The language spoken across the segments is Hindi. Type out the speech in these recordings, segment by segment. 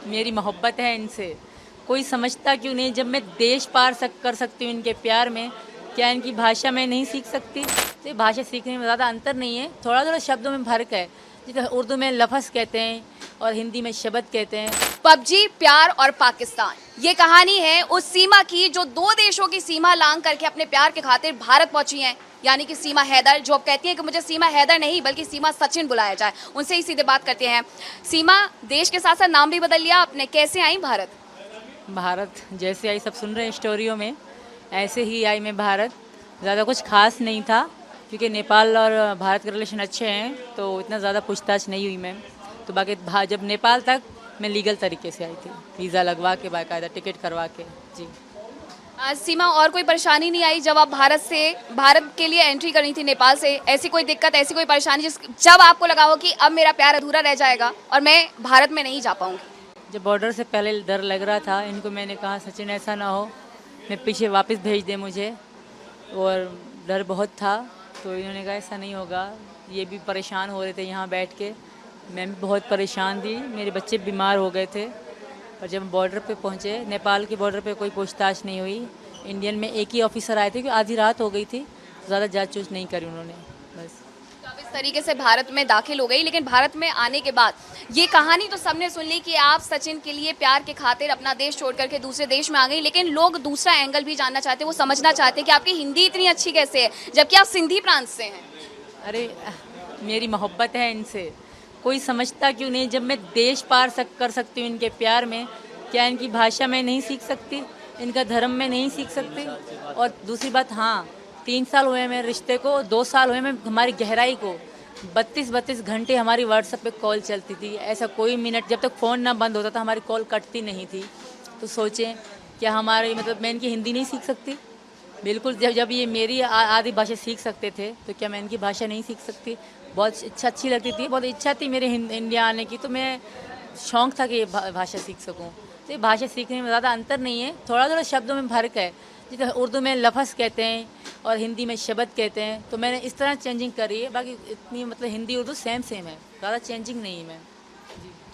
मेरी मोहब्बत है इनसे, कोई समझता क्यों नहीं। जब मैं देश पार कर सकती हूँ इनके प्यार में, क्या इनकी भाषा मैं नहीं सीख सकती? तो भाषा सीखने में ज़्यादा अंतर नहीं है, थोड़ा थोड़ा शब्दों में फ़र्क है। जैसे उर्दू में लफ्ज़ कहते हैं और हिंदी में शब्द कहते हैं। पबजी, प्यार और पाकिस्तान, ये कहानी है उस सीमा की जो दो देशों की सीमा लांघ करके अपने प्यार के खातिर भारत पहुंची हैं, यानी कि सीमा हैदर, जो अब कहती है कि मुझे सीमा हैदर नहीं बल्कि सीमा सचिन बुलाया जाए। उनसे ही सीधे बात करते हैं। सीमा, देश के साथ साथ नाम भी बदल लिया आपने, कैसे आई भारत? भारत जैसे आई, सब सुन रहे हैं स्टोरियों में, ऐसे ही आई मैं भारत। ज़्यादा कुछ खास नहीं था, क्योंकि नेपाल और भारत के रिलेशन अच्छे हैं, तो इतना ज़्यादा पूछताछ नहीं हुई मैं। तो बाकी जब नेपाल तक मैं लीगल तरीके से आई थी, वीज़ा लगवा के, बाकायदा टिकट करवा के। जी। सीमा, और कोई परेशानी नहीं आई जब आप भारत के लिए एंट्री करनी थी नेपाल से? ऐसी कोई दिक्कत, ऐसी कोई परेशानी जब आपको लगा हो कि अब मेरा प्यार अधूरा रह जाएगा और मैं भारत में नहीं जा पाऊंगी? जब बॉर्डर से पहले डर लग रहा था, इनको मैंने कहा सचिन ऐसा ना हो मैं पीछे वापस भेज दे मुझे, और डर बहुत था। तो इन्होंने कहा ऐसा नहीं होगा। ये भी परेशान हो रहे थे यहाँ बैठ के, मैं भी बहुत परेशान थी, मेरे बच्चे बीमार हो गए थे। और जब बॉर्डर पे पहुँचे, नेपाल के बॉर्डर पे कोई पूछताछ नहीं हुई। इंडियन में एक ही ऑफिसर आए थे, क्योंकि आधी रात हो गई थी, ज़्यादा जाँच चूँच नहीं करी उन्होंने, बस। तो आप इस तरीके से भारत में दाखिल हो गई, लेकिन भारत में आने के बाद ये कहानी तो सबने सुन ली कि आप सचिन के लिए प्यार के खातिर अपना देश छोड़ करके दूसरे देश में आ गई, लेकिन लोग दूसरा एंगल भी जानना चाहते हैं, वो समझना चाहते हैं कि आपकी हिंदी इतनी अच्छी कैसे है जबकि आप सिंधी प्रांत से हैं। अरे मेरी मोहब्बत है इनसे, कोई समझता क्यों नहीं? जब मैं देश पार कर सकती हूँ इनके प्यार में, क्या इनकी भाषा मैं नहीं सीख सकती? इनका धर्म में नहीं सीख सकती? और दूसरी बात, हाँ, 3 साल हुए मेरे रिश्ते को, 2 साल हुए मैं हमारी गहराई को। 32 घंटे हमारी व्हाट्सएप पे कॉल चलती थी, ऐसा कोई मिनट जब तक फ़ोन ना बंद होता था हमारी कॉल कटती नहीं थी। तो सोचें, क्या हमारे मतलब मैं इनकी हिंदी नहीं सीख सकती? बिल्कुल। जब ये मेरी आधी भाषा सीख सकते थे, तो क्या मैं इनकी भाषा नहीं सीख सकती? बहुत इच्छा अच्छी लगती थी, बहुत इच्छा थी मेरे इंडिया आने की, तो मैं शौक़ था कि ये भाषा सीख सकूं। तो ये भाषा सीखने में ज़्यादा अंतर नहीं है, थोड़ा थोड़ा शब्दों में फ़र्क है। जैसे उर्दू में लफ्ज़ कहते हैं और हिंदी में शब्द कहते हैं, तो मैंने इस तरह चेंजिंग करी है। बाकी इतनी मतलब हिंदी उर्दू सेम है, ज़्यादा चेंजिंग नहीं है मैं।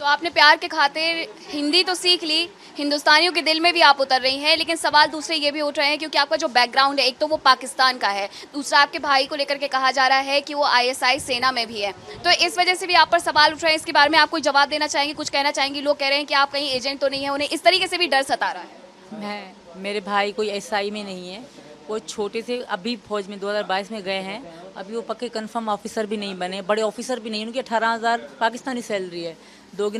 तो आपने प्यार के खातिर हिंदी तो सीख ली, हिंदुस्तानियों के दिल में भी आप उतर रही हैं, लेकिन सवाल दूसरे ये भी उठ रहे हैं क्योंकि आपका जो बैकग्राउंड है, एक तो वो पाकिस्तान का है, दूसरा आपके भाई को लेकर के कहा जा रहा है कि वो आईएसआई सेना में भी है। तो इस वजह से भी आप पर सवाल उठ रहे हैं। इसके बारे में आप कोई जवाब देना चाहेंगे, कुछ कहना चाहेंगे? लोग कह रहे हैं कि आप कहीं एजेंट तो नहीं है, उन्हें इस तरीके से भी डर सता रहा है। मेरे भाई कोई एसआई में नहीं है, वो छोटे से अभी फौज में 2022 में गए हैं, अभी वो पक्के कंफर्म ऑफिसर भी नहीं बने, बड़े ऑफिसर भी नहीं। उनकी 18,000 पाकिस्तानी सैलरी है, 2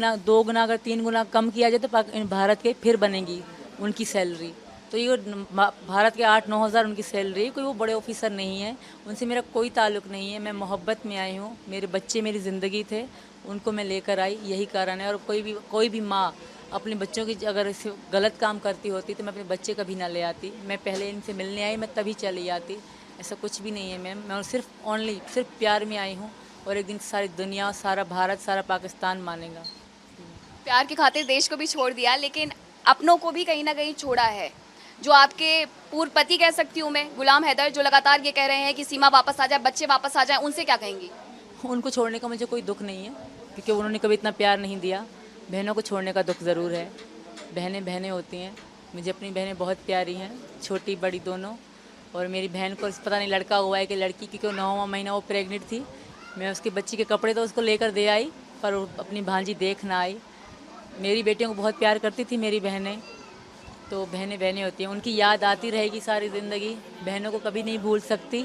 गुना अगर 3 गुना कम किया जाए तो भारत के फिर बनेगी उनकी सैलरी। तो ये भारत के 8-9 हज़ार उनकी सैलरी, कोई वो बड़े ऑफिसर नहीं है, उनसे मेरा कोई ताल्लुक़ नहीं है। मैं मोहब्बत में आई हूँ, मेरे बच्चे मेरी ज़िंदगी थे, उनको मैं लेकर आई, यही कारण है। और कोई भी माँ अपने बच्चों की अगर गलत काम करती होती तो मैं अपने बच्चे कभी ना ले आती। मैं पहले इनसे मिलने आई, मैं तभी चली आती। ऐसा कुछ भी नहीं है मैम, मैं सिर्फ प्यार में आई हूँ, और एक दिन सारी दुनिया, सारा भारत, सारा पाकिस्तान मानेगा। प्यार की खातिर देश को भी छोड़ दिया, लेकिन अपनों को भी कहीं ना कहीं छोड़ा है। जो आपके पूर्व पति कह सकती हूँ मैं, गुलाम हैदर, जो लगातार ये कह रहे हैं कि सीमा वापस आ जाए, बच्चे वापस आ जाए, उनसे क्या कहेंगी? उनको छोड़ने का मुझे कोई दुख नहीं है, क्योंकि उन्होंने कभी इतना प्यार नहीं दिया। बहनों को छोड़ने का दुख ज़रूर है, बहनें बहनें होती हैं। मुझे अपनी बहनें बहुत प्यारी हैं, छोटी बड़ी दोनों। और मेरी बहन को पता नहीं लड़का हुआ है कि लड़की, क्योंकि 9वां महीना वो प्रेग्नेंट थी। मैं उसके बच्ची के कपड़े तो उसको लेकर दे आई, पर वो अपनी भांजी देख ना आई। मेरी बेटियों को बहुत प्यार करती थी मेरी बहनें, तो बहनें बहनें होती हैं, उनकी याद आती रहेगी सारी ज़िंदगी। बहनों को कभी नहीं भूल सकती।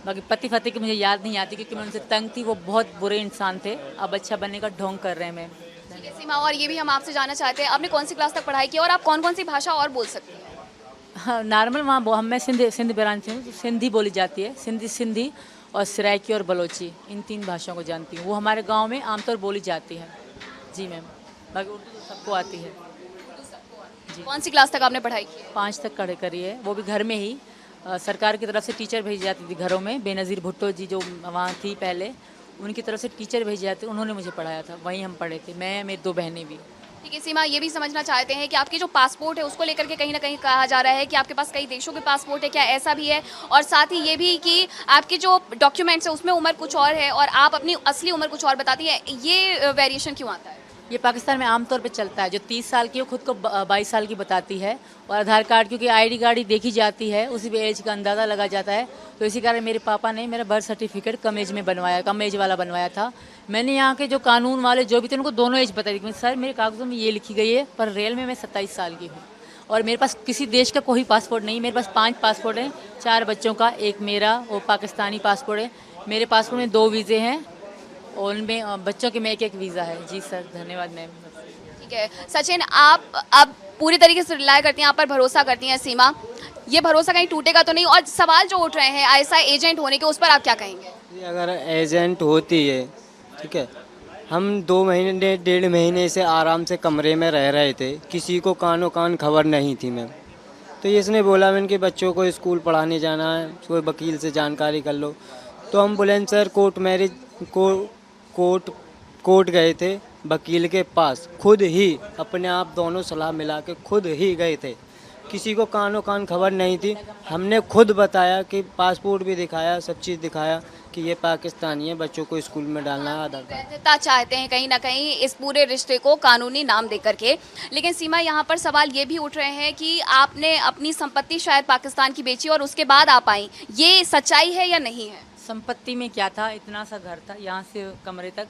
बाकी पति फति की मुझे याद नहीं आती, क्योंकि मैं उनसे तंग थी, वो बहुत बुरे इंसान थे। अब अच्छा बनने का ढोंग कर रहे हैं मैम। ठीक है सीमा, और ये भी हम आपसे जानना चाहते हैं, आपने कौन सी क्लास तक पढ़ाई की और आप कौन कौन सी भाषा और बोल सकती हैं? हाँ, नॉर्मल वहाँ मैं सिंध ब्रांच से हूँ, सिंधी बोली जाती है। सिंधी और सराइकी और बलोची, इन 3 भाषाओं को जानती हूँ। वो हमारे गांव में आमतौर बोली जाती है। जी मैम, बाकी उर्दू तो सबको आती है। जी। कौन सी क्लास तक आपने पढ़ाई की? 5 तक करी है, वो भी घर में ही। सरकार की तरफ से टीचर भेजी जाती थी घरों में। बेनज़ीर भुट्टो जी जो वहाँ थी पहले, उनकी तरफ से टीचर भेजे जाते, उन्होंने मुझे पढ़ाया था, वहीं हम पढ़े थे, मैं, मेरी 2 बहनें भी। ठीक है सीमा, ये भी समझना चाहते हैं कि आपकी जो पासपोर्ट है उसको लेकर के कहीं ना कहीं कहा जा रहा है कि आपके पास कई देशों के पासपोर्ट है, क्या ऐसा भी है? और साथ ही ये भी कि आपके जो डॉक्यूमेंट्स है उसमें उम्र कुछ और है और आप अपनी असली उम्र कुछ और बताती है, ये वेरिएशन क्यों आता है? ये पाकिस्तान में आमतौर पे चलता है। जो 30 साल की हो खुद को 22 साल की बताती है, और आधार कार्ड क्योंकि आईडी कार्ड ही देखी जाती है, उसी पे एज का अंदाज़ा लगा जाता है। तो इसी कारण मेरे पापा ने मेरा बर्थ सर्टिफिकेट कम एज में बनवाया, कम एज वाला बनवाया था। मैंने यहाँ के जो कानून वाले जो भी थे उनको दोनों एज बताई थी। सर मेरे कागज़ों में ये लिखी गई है, पर रियल में मैं 27 साल की हूँ और मेरे पास किसी देश का कोई पासपोर्ट नहीं। मेरे पास 5 पासपोर्ट हैं, 4 बच्चों का, एक मेरा, वो पाकिस्तानी पासपोर्ट है। मेरे पासपोर्ट में 2 वीज़े हैं और उनमें बच्चों के में एक वीज़ा है। जी सर, धन्यवाद मैम। ठीक है सचिन, आप अब पूरी तरीके से रिलाय करती हैं, आप पर भरोसा करती हैं सीमा, ये भरोसा कहीं टूटेगा तो नहीं? और सवाल जो उठ रहे हैं आईएसआई एजेंट होने के, उस पर आप क्या कहेंगे? ये अगर एजेंट होती है, ठीक है, हम 2 महीने 1.5 महीने से आराम से कमरे में रह रहे थे, किसी को कानो कान खबर नहीं थी मैम। तो इसने बोला मैंने कि बच्चों को स्कूल पढ़ाने जाना है, कोई वकील से जानकारी कर लो। तो हम बोले सर कोर्ट गए थे, वकील के पास खुद ही अपने आप दोनों सलाह मिला के खुद ही गए थे, किसी को कानो कान खबर नहीं थी। हमने खुद बताया कि पासपोर्ट भी दिखाया, सब चीज़ दिखाया कि ये पाकिस्तानी है, बच्चों को स्कूल में डालना है, आधार कार्ड। वैधता चाहते हैं कहीं ना कहीं इस पूरे रिश्ते को कानूनी नाम दे करके। लेकिन सीमा, यहाँ पर सवाल ये भी उठ रहे हैं कि आपने अपनी संपत्ति शायद पाकिस्तान की बेची और उसके बाद आप आई, ये सच्चाई है या नहीं है? संपत्ति में क्या था, इतना सा घर था, यहाँ से कमरे तक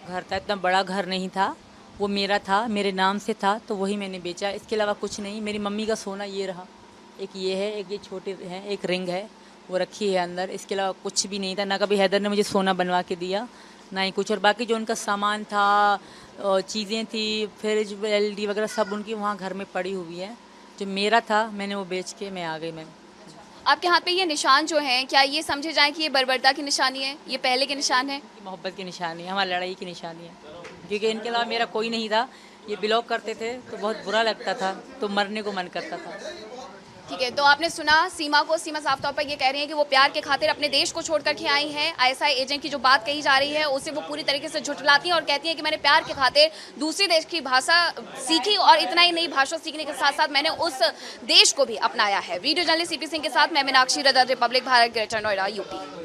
घर था, इतना बड़ा घर नहीं था, वो मेरा था, मेरे नाम से था, तो वही मैंने बेचा। इसके अलावा कुछ नहीं। मेरी मम्मी का सोना ये रहा, एक ये है, एक ये छोटे हैं, एक रिंग है, वो रखी है अंदर। इसके अलावा कुछ भी नहीं था, ना कभी हैदर ने मुझे सोना बनवा के दिया, ना ही कुछ। और बाकी जो उनका सामान था, चीज़ें थी, फ्रिज एलडी वगैरह सब उनकी वहाँ घर में पड़ी हुई है। जो मेरा था मैंने वो बेच के मैं आ गई। मैं आपके हाथ पे ये निशान जो हैं, क्या ये समझे जाए कि ये बर्बरता की निशानी है, ये पहले के निशान है? मोहब्बत की निशानी है, हमारी लड़ाई की निशानी है, क्योंकि इनके अलावा मेरा कोई नहीं था। ये बिलोंग करते थे तो बहुत बुरा लगता था, तो मरने को मन करता था। ठीक है, तो आपने सुना सीमा को। सीमा साफ तौर पर ये कह रही हैं कि वो प्यार के खातिर अपने देश को छोड़ करके आई हैं। आईएसआई एजेंट की जो बात कही जा रही है उसे वो पूरी तरीके से झुठलाती हैं और कहती हैं कि मैंने प्यार के खातिर दूसरे देश की भाषा सीखी, और इतना ही नहीं, भाषा सीखने के साथ साथ मैंने उस देश को भी अपनाया है। वीडियो जर्नलिस्ट सीपी सिंह के साथ मैं Meenakshi rather, Republic Bharat, greater Noida, UP.